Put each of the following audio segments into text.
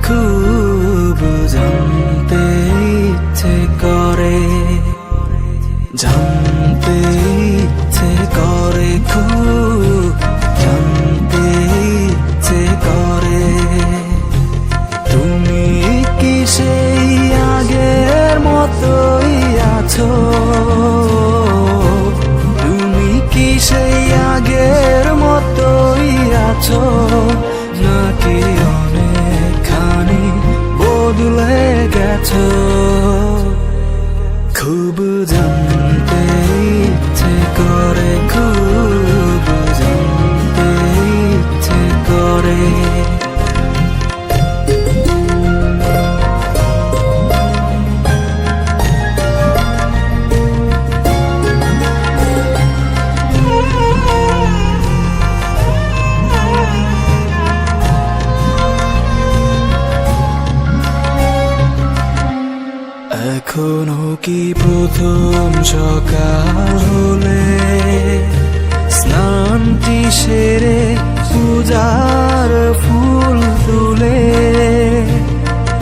খুব জানতে ইচ্ছে করে, জানতে ইচ্ছে করে, খুব জানতে ইচ্ছে করে। তুমি কি সেই আগের মতোই আছো? তুমি কি সেই আগের মতোই আছো, নাকি অনেকখানি বদলে গেছো? খুব জানতে ইচ্ছে করে, খুব জানতে ইচ্ছে করে। এখনো কি প্রথম সকাল হলে স্নানটি সেরে পূজার ফুল তুলে,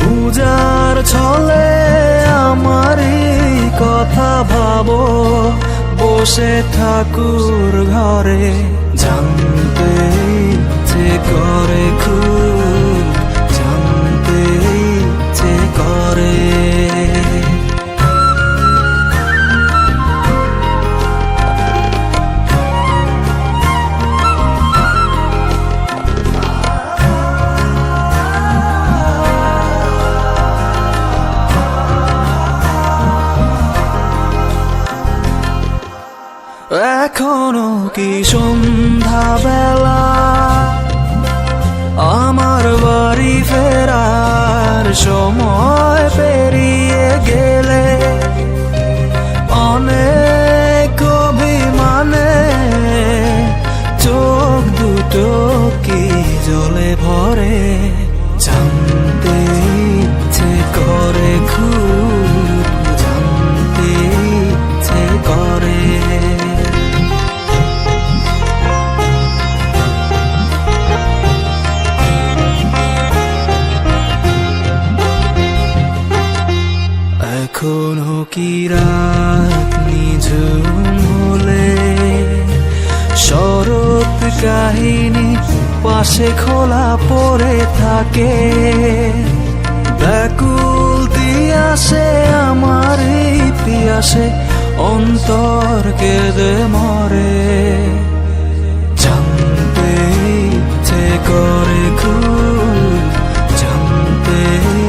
পূজার ছলে আমার এই কথা ভাবো বসে ঠাকুর ঘরে? জানতে ইচ্ছে করে, খুব জানতে ইচ্ছে করে। এখনো কি সন্ধ্যা বেলা, আমার বাড়ি ফেরার সময় পেরিয়ে গেলে অনেক অভিমানে চোখ দুটো কি জলে ভরে? জানতে ইচ্ছে করে, খুব জানতে ইচ্ছে করে। এখনো কি রাত নিঝুম হলে শরৎ কাহিনী পাশে খোলা পড়ে থাকে? ব্যাকুল তিয়াসে আমার ইতিহাসে অন্তর কেঁদে মরে। জানতে ইচ্ছে করে, খুব জানতে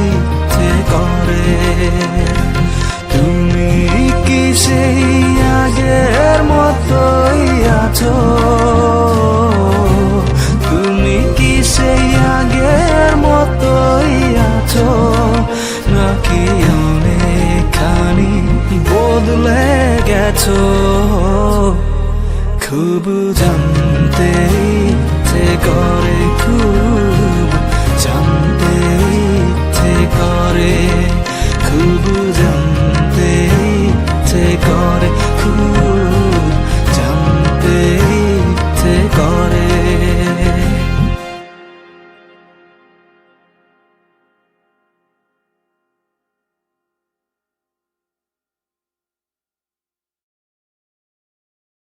ইচ্ছে করে। তুমি কি সেই আগের মতোই আছো? তুমি কি সেই আগের মতোই আছো, নাকি অনেকখানি বদলে গেছো? খুব জানতে ইচ্ছে করে, খুব জানতে ইচ্ছে করে, খুব জানতে ইচ্ছে করে, খুব